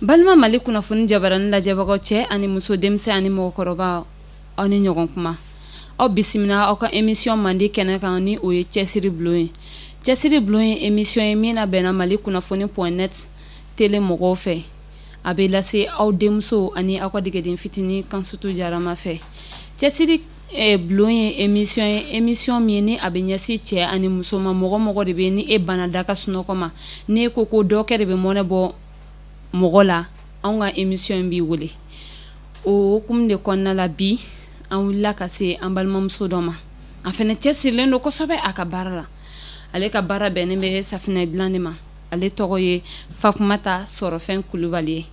balma Malikunafoni jabaran lajɛbagaw cɛ ani muso denmisɛn ani mɔgɔkɔrɔba aw ni ɲɔgɔn kuma aw bisimila aw ka émission mandi kɛnɛ kan ni o ye Tchèssiri bulon ye Tchèssiri bulon ye émission ye min bɛnna Malikunafoni.net télé mɔgɔw fɛ a bɛ lase aw denmuso ani aw ka degeden fitini Kanssoutou Diarrama fɛ Tchèssiri bulon ye émission min ni a bɛ ɲɛsin cɛ ani muso ma mɔgɔ de bɛ ni e bana da ka sunɔgɔ ma ni ko dɔ kɛ de bɛ mɔnɛ bɔ mɔgɔ la anw ka émission b'i wele o hukumu de kɔnɔna la bi an wulila ka se an balimamuso dɔ ma a fɛnɛ cɛsirilen don kosɛbɛ a ka baara la ale ka baara bɛnnen bɛ safinɛ dilan de ma ale tɔgɔ ye FATOUMATA sɔrɔfɛn COULIBALY ye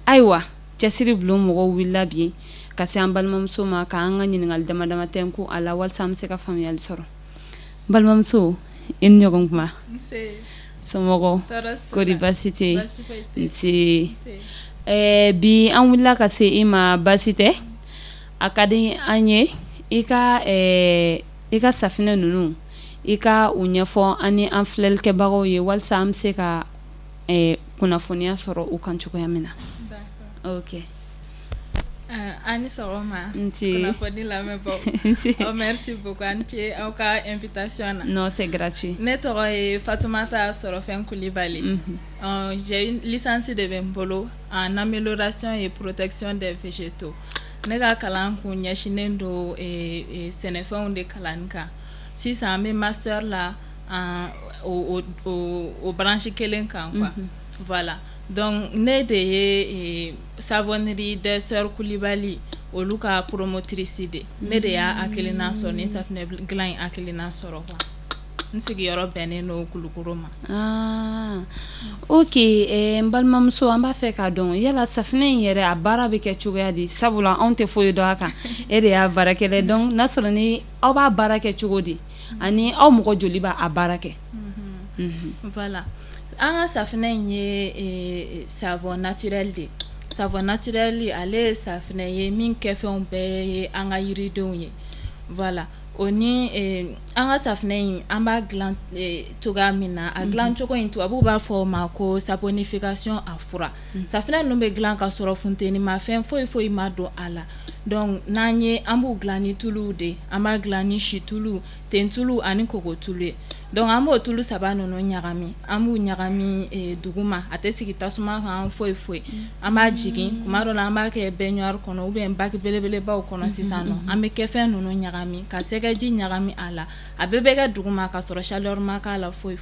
ayiwa Tchèssiri bulon mɔgɔw wulila bi ka se an balimamuso ma ka an ka ɲininkali dama dama tɛnku a la walasa an bɛ se ka faamuyali sɔrɔ balimamuso i ni ɲɔgɔn kuma somɔgɔw kɔri baasi tɛ nse bi an wulila ka se i ma baasi tɛ a ka di an ye i ka safinɛ ninnu i ka u ɲɛfɔ ani an filɛlikɛbagaw ye walasa an bɛ se ka kunnafoniya sɔrɔ u kan cogoya min na ok ani sɔgɔma kunnafoni lamɛnbagaw merci beaucoup an ce aw ka invitation na non c'est gratuit ne tɔgɔ ye FATOUMATA sɔrɔfɛn COULIBALY j'ai une licence de bɛ n bolo en amélioration et protection des végétaux ne ka kalan kun ɲɛsinen don sɛnɛfɛnw de kalanni kan sisan an bɛ master la o branche kelen kan quoi voilà donc ne de ye savonnerie des sœurs COULIBALY olu ka promotrice de ne de y'a hakilina sɔrɔ ni safinɛ dilan in hakilina sɔrɔ quoi n sigiyɔrɔ bɛnnen don Kulukoro ma ok n balimamuso an b'a fɛ k'a dɔn yala safinɛ in yɛrɛ a baara bɛ kɛ cogoya di sabula anw tɛ foyi dɔn a kan e de y'a baarakɛla donc n'a sɔrɔ ni aw b'a baara kɛ cogo di ani aw mɔgɔ joli b'a baara kɛ voilà an ka safinɛ in ye savon naturel de savon naturel ale ye safinɛ ye min kɛfɛnw bɛɛ ye an ka yiridenw ye voilà o ni an ka safinɛ in an b'a dilan cogoya min na a dilan cogo in tubabuw b'a fɔ o ma ko saponification a fura safinɛ ninnu bɛ dilan ka sɔrɔ funteni ma fɛn foyi ma don a la donc n'an ye an b'u dilan ni tuluw de an b'a dilan ni situlu tentulu ani kɔgɔtulu ye donc an b'o tulu saba ninnu ɲagami an b'u ɲagami duguma a tɛ sigi tasuma kan foyi an b'a jigin kuma dɔ la an b'a kɛ baignoire kɔnɔ ou bien bac belebelebaw kɔnɔ sisan nɔ an bɛ kɛfɛn ninnu ɲagami ka sɛgɛji ɲagami a la a bɛɛ bɛ kɛ duguma ka sɔrɔ chaleur ma k'a la foyi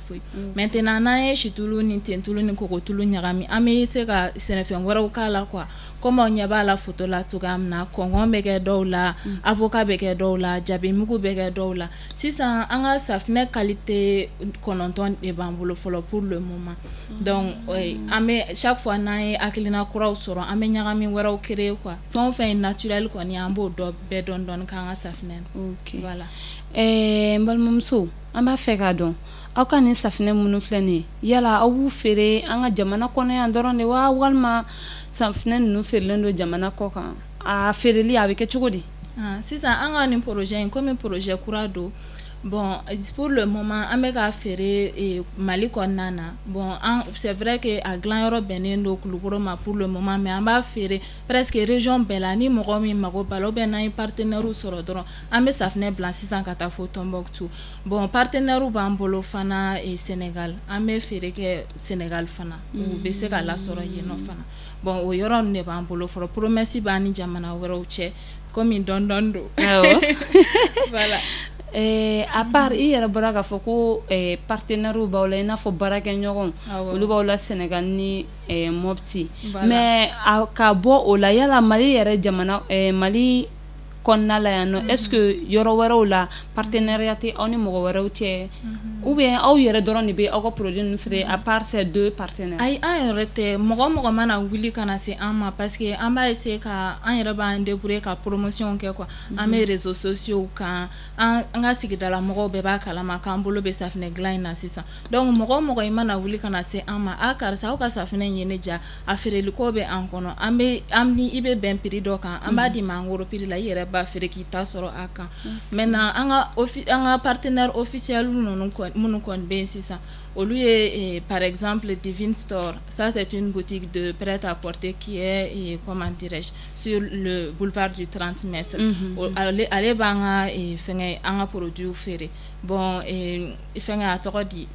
maintenant n'an ye situlu ni tentulu ni kɔgɔtulu ɲagami an bɛ se ka sɛnɛfɛn wɛrɛw k'a la quoi comme aw ɲɛ b'a la photo la cogoya min na kɔngɔn bɛ kɛ dɔw la avocat bɛ kɛ dɔw la jabimugu bɛ kɛ dɔw la sisan an ka safinɛ qualité 9 de b'an bolo fɔlɔ pour le moment donc an bɛ chaque fois n'an ye hakilina kuraw sɔrɔ an bɛ ɲagami wɛrɛw créer quoi fɛn o fɛn ye naturel kɔni an b'o bɛɛ dɔn k'an ka safinɛ ok voilà n balimamuso an b'a fɛ k'a dɔn aw ka nin safinɛ minnu filɛ nin ye yala aw b'u feere an ka jamana kɔnɔ yan dɔrɔn de wa walima safinɛ ninnu feerelen don jamana kɔ kan a feereli a bɛ kɛ cogo di sisan an ka nin projet in comme projet kura don bon pour le moment an bɛ ka feere Mali kɔnɔna na bon c'est vrai que a dilanyɔrɔ bɛnnen don Kulukoro ma pour le moment mais an b'a feere presque région bɛɛ la ni mɔgɔ min mago b'a la ou bien n'an ye partenaire sɔrɔ dɔrɔn an bɛ safinɛ bila sisan ka taa fo Tombouctou bon partenaire b'an bolo fana Sénégal an bɛ feere kɛ Sénégal fana u bɛ se ka lasɔrɔ yen nɔ fana bon o yɔrɔ ninnu de b'an bolo fɔlɔ promesse b'an ni jamana wɛrɛw cɛ comme dɔn don voilà a part i yɛrɛ bɔra k'a fɔ ko partenaire b'aw la i n'a fɔ baarakɛɲɔgɔn olu b'aw la Sénégal ni Mopti mais ka bɔ o la yala Mali yɛrɛ jamana Mali kɔnɔna la yan nɔ est-ce que yɔrɔ wɛrɛw la partenariat tɛ aw ni mɔgɔ wɛrɛw cɛ ou bien aw yɛrɛ dɔrɔn de bɛ aw ka produit ninnu feere à part ces deux partenaires ayi an yɛrɛ tɛ mɔgɔ mana wuli kana se an ma parce que an b'a essayer ka an yɛrɛ b'an débrouiller ka promotion kɛ quoi an bɛ réseaux sociaux kan an ka sigidala mɔgɔw bɛɛ b'a kalama k'an bolo bɛ safinɛ dilan in na sisan donc mɔgɔ i mana wuli kana se an ma karisa aw ka safinɛ in ye ne ja a feereliko bɛ an kɔnɔ an ni i bɛ bɛn prix dɔ kan an b'a di ma en gros prix la i yɛrɛ ba feere k'i ta sɔrɔ a kan maintenant an ka partenaire officiel minnu kɔni bɛ yen sisan olu ye par exemple Divine Store, ça c'est une boutique de prêt-à-porter qui est comment dirais-je sur le boulevard du 30 mètres. Ale b'an ka fɛngɛ an ka produit feere bon fɛngɛ a tɔgɔ di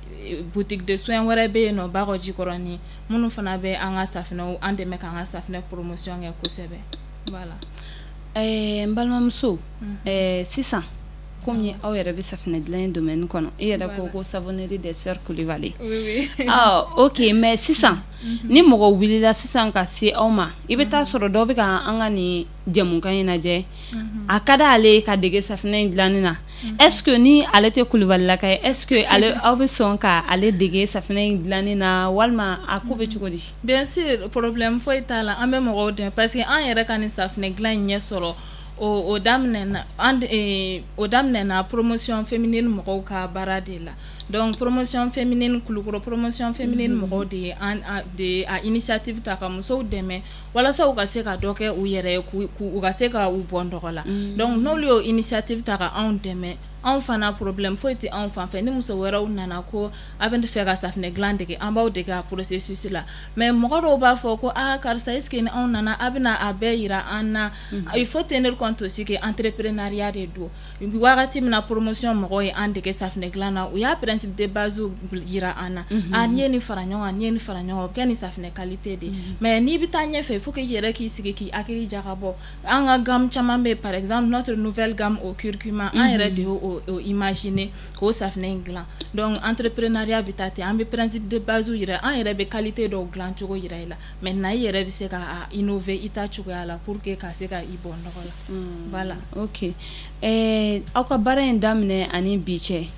boutique de soins wɛrɛ bɛ yen nɔ Bakɔ Jikɔrɔni minnu fana bɛ an ka safinɛw an dɛmɛ k'an ka safinɛ promotion kɛ kosɛbɛ voilà. N balimamuso sisan komi aw yɛrɛ bɛ safinɛ dilan domaine kɔnɔ i yɛrɛ ko savonnerie des sœurs Coulibaly. Oui. Ok mais sisan ni mɔgɔ wulila sisan ka se aw ma i bɛ taa sɔrɔ dɔw bɛ ka an ka nin jɛmukan in lajɛ a ka d'ale ka dege safinɛ in dilanni na est-ce que ni ale tɛ Coulibalylaka ye est-ce que aw bɛ sɔn ka ale dege safinɛ in dilanni na walima a ko bɛ cogo di? Bien sûr problème foyi t'a la an bɛ mɔgɔw dɛmɛ parce que an yɛrɛ ka nin safinɛ dilan in ɲɛ sɔrɔ o daminɛna promotion féminine mɔgɔw ka baara de la donc promotion féminine Kulukɔrɔ promotion féminine mɔgɔw de a initiative ta ka musow dɛmɛ walasa u ka se ka dɔ kɛ u yɛrɛ ye u ka se ka u bɔ nɔgɔ la donc n'olu y'o initiative ta ka anw dɛmɛ anw fana problème foyi tɛ anw fan fɛ ni muso wɛrɛw nana ko a bɛ fɛ ka safinɛ dilan dege an b'aw dege a processus la mais mɔgɔ dɔw b'a fɔ ko karisa est-ce que ni anw nana a bɛna a bɛɛ yira an na il faut tenir compte aussi que entrepreneuriat de don wagati min na promotion mɔgɔw ye an dege safinɛ dilan na u y'a principe de base yira an na n'i ye nin fara ɲɔgɔn kan n'i ye nin fara ɲɔgɔn kan o bɛ kɛ nin safinɛ qualité de mais n'i bɛ taa ɲɛfɛ il faut que i yɛrɛ k'i sigi k'i hakili jagabɔ an ka gamme caman bɛ par exemple notre nouvelle gamme au curcuma an yɛrɛ de y'o imaginer k'o safinɛ in dilan donc entrepreneuriat bɛ taa ten an bɛ principe de base yira an yɛrɛ bɛ qualité dɔw dilan cogo yira i la maintenant i yɛrɛ bɛ se ka innover i ta cogoya la pour que ka se ka i bɔ nɔgɔ la voilà. Ok aw ka baara in daminɛ ani bi cɛ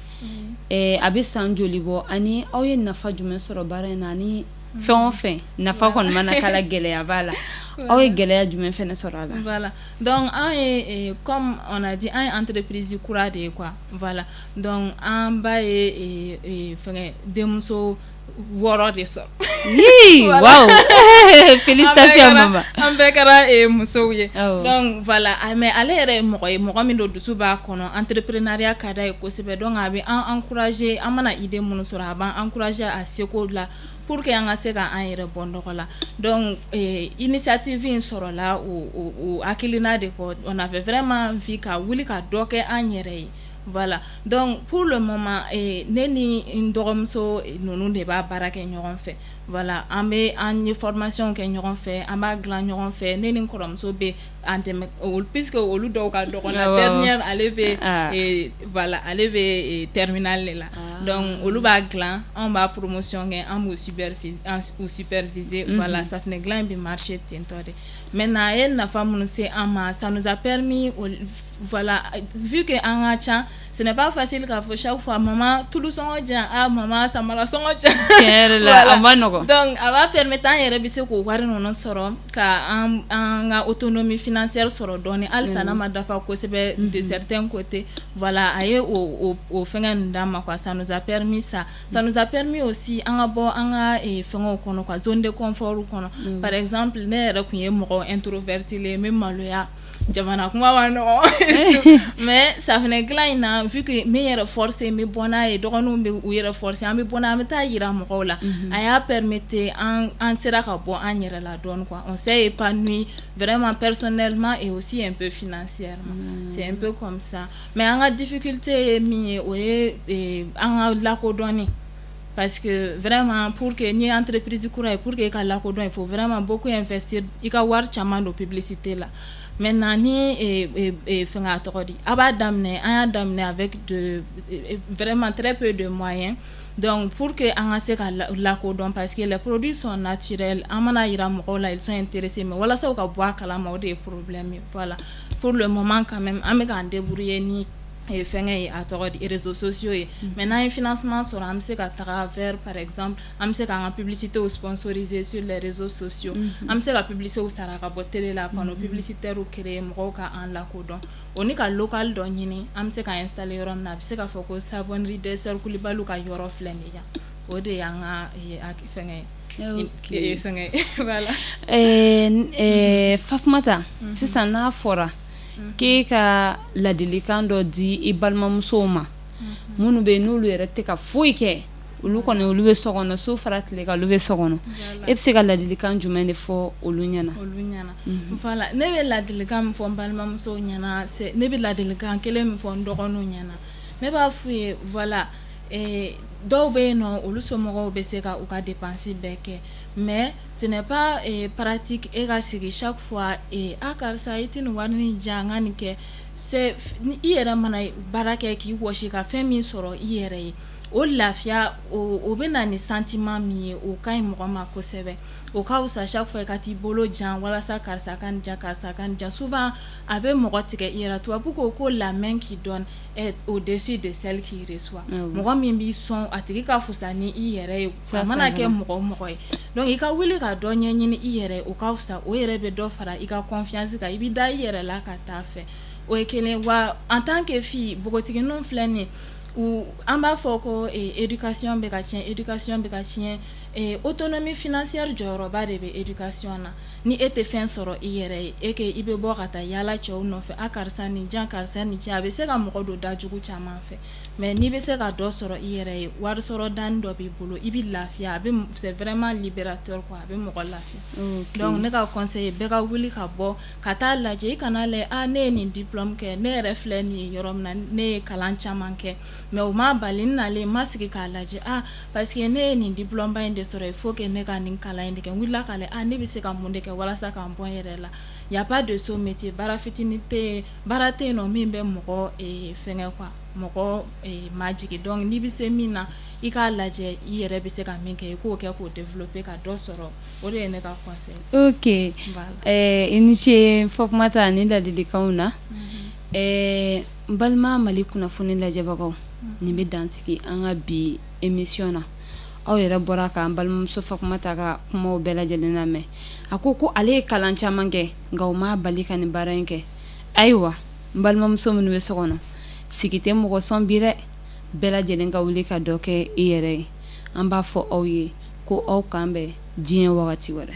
a bɛ san joli bɔ ani aw ye nafa jumɛn sɔrɔ baara in na ani fɛn o fɛn nafa kɔni mana kala gɛlɛya b'a la aw ye gɛlɛya jumɛn fɛnɛ sɔrɔ a la? Voilà donc an ye comme on a dit an ye entreprise kura de ye quoi voilà donc an ba ye fɛngɛ denmuso 6 de sɔrɔ. Wow félicitations mama. An bɛɛ kɛra musow ye donc voilà mais ale yɛrɛ ye mɔgɔ ye mɔgɔ min don dusu b'a kɔnɔ entrepreneuriat ka d'a ye kosɛbɛ donc a bɛ an encourager an mana idée minnu sɔrɔ a b'an encourager a seko la pour que an ka se ka an yɛrɛ bɔ nɔgɔ la donc initiative in sɔrɔla o hakilina de kɔ on avait vraiment envie ka wuli ka dɔ kɛ an yɛrɛ ye voilà donc pour le moment ne ni n dɔgɔmuso ninnu de b'a baara kɛ ɲɔgɔn fɛ voilà an ye formation kɛ ɲɔgɔn fɛ an b'a dilan ɲɔgɔn fɛ ne ni n kɔrɔmuso bɛ an dɛmɛ puisque olu dɔw ka dɔgɔn la dernière ale bɛ voilà ale bɛ terminal de la donc olu b'a dilan anw b'a promotion kɛ an b'u superviser voilà safinɛ dilan bɛ marcher ten tɔ de maintenant a ye nafa minnu se an ma ça nous a permis voilà vu que an ka ca ce n'est pas facile k'a fɔ chaque fois maman tulu sɔngɔ diyan maman samara sɔngɔ diyan tiɲɛ yɛrɛ la a ma nɔgɔn donc a b'a permettre an yɛrɛ bɛ se k'o wari ninnu sɔrɔ ka an ka autonomie financière sɔrɔ dɔɔni halisa n'a ma dafa kosɛbɛ de certains côtés voilà a ye o fɛngɛ ninnu d'an ma quoi ça nous a permis ça nous a permis aussi an ka bɔ an ka fɛngɛw kɔnɔ quoi zone de confort kɔnɔ par exemple ne yɛrɛ kun ye mɔgɔ introverti le n bɛ maloya jamana kuma ma nɔgɔn mais safinɛ dilan in na vu que n bɛ yɛrɛ forcer n bɛ bɔ n'a ye dɔgɔninw bɛ u yɛrɛ forcer an bɛ bɔ n'a an bɛ taa yira mɔgɔw la a y'a permettre an sera ka bɔ an yɛrɛ la dɔɔni quoi on s'est épanoui vraiment personnellement et aussi un peu financièrement c'est un peu comme ça mais an ka difficulté ye min ye o ye an ka lakodɔnni parce que vraiment pour que ni entreprise kura ye pour que ka lakodɔn il faut vraiment beaucoup investir i ka wari caman don publicité la maintenant ni fɛngɛ a tɔgɔ di a b'a daminɛ an y'a daminɛ avec vraiment très peu de moyens donc pour que an ka se ka lakodɔn parce que les produits sont naturels an mana yira mɔgɔw la ils sont intéressés mais walasa u ka bɔ a kalama o de ye problème ye voilà pour le moment quand même an bɛ k'an débrouiller ni fɛngɛ ye a tɔgɔ di réseaux sociaux ye mais n'an ye financement sɔrɔ an bɛ se ka taga vers par exemple an bɛ se k'an ka publicité sponsoriser sur les réseaux sociaux an bɛ se ka publicité sara ka bɔ télé la panneau publicitaire créer mɔgɔw ka an lakodɔn o ni ka local dɔ ɲini an bɛ se ka installer yɔrɔ min na a bɛ se ka fɔ ko savonnerie des sœurs Coulibaly ka yɔrɔ filɛ nin yan o de y'an ka fɛngɛ voilà Fatoumata sisan n'a fɔra k'e ka ladilikan dɔ di i balimamusow ma minnu bɛ yen n'olu yɛrɛ tɛ ka foyi kɛ olu kɔni olu bɛ so kɔnɔ so fara tile kan olu bɛ so kɔnɔ e bɛ se ka ladilikan jumɛn de fɔ olu ɲɛna voilà ne bɛ ladilikan min fɔ n balimamusow ɲɛna ne bɛ ladilikan kelen min fɔ n dɔgɔninw ɲɛna ne b'a f'u ye voilà dɔw bɛ yen nɔ olu somɔgɔw bɛ se ka u ka dépense bɛɛ kɛ mais ce n'est pas pratique e ka sigi chaque fois karisa i tɛ nin wari nin di yan n ka nin kɛ i yɛrɛ mana baara kɛ k'i wɔsi ka fɛn min sɔrɔ i yɛrɛ ye o lafiya o bɛ na ni sentiment min ye o ka ɲi mɔgɔ ma kosɛbɛ o ka wusa chaque fois ka t'i bolo jan walasa karisa ka nin jan karisa ka nin jan souvent a bɛ mɔgɔ tigɛ i yɛrɛ tubabu ko la main qui donne est au-dessus de celle qui reçoit mɔgɔ min b'i sɔn a tigi ka fusa ni i yɛrɛ ye a mana kɛ mɔgɔ o mɔgɔ ye donc i ka wuli ka dɔ ɲɛɲini i yɛrɛ o ka fusa o yɛrɛ bɛ dɔ fara i ka confiance kan i bɛ da i yɛrɛ la ka taa fɛ o ye kelen wa en tant que fille npogotigininw filɛ nin ye an b'a fɔ ko éducation bɛ ka tiɲɛ autonomie financière jɔyɔrɔba de bɛ éducation na ni e tɛ fɛn sɔrɔ i yɛrɛ ye i bɛ bɔ ka taa yaala cɛw nɔfɛ karisa nin jan karisa nin jan a bɛ se ka mɔgɔ don da jugu caman fɛ mais n'i bɛ se ka dɔ sɔrɔ i yɛrɛ ye wari sɔrɔ dani dɔ b'i bolo i bɛ lafiya c'est vraiment libérateur quoi a bɛ mɔgɔ lafiya donc ne ka conseil bɛɛ ka wuli ka bɔ ka taa lajɛ i kana lajɛ ne ye nin diplôme kɛ ne yɛrɛ filɛ nin ye yɔrɔ min na ne ye kalan caman kɛ mais o ma bali n nalen ma sigi k'a lajɛ parce que ne ye nin diplôme ba in de sɔrɔ il faut que ne ka nin kalan in de kɛ n wulila k'a lajɛ ne bɛ se ka mun de kɛ walasa k'an bɔ n yɛrɛ la y a pas de sot métier baara fitinin tɛ baara tɛ yen nɔ min bɛ mɔgɔ fɛngɛ quoi mɔgɔ majigi donc n'i bɛ se min na i k'a lajɛ i yɛrɛ bɛ se ka min kɛ i k'o kɛ k'o développer ka dɔ sɔrɔ o de ye ne ka conseil. Ok i ni ce FATOUMATA ani ladilikanw na n balima Mali kunnafoni lajɛbagaw nin bɛ dansigi an ka bi émission na aw yɛrɛ bɔra k'an balimamuso FATOUMATA ka kumaw bɛɛ lajɛlen lamɛn a ko ale ye kalan caman kɛ nka o ma bali ka nin baara in kɛ ayiwa n balimamuso minnu bɛ so kɔnɔ sigi tɛ mɔgɔ sɔn bi dɛ bɛɛ lajɛlen ka wuli ka dɔ kɛ i yɛrɛ ye an b'a fɔ aw ye ko aw kan bɛn diɲɛ wagati wɛrɛ.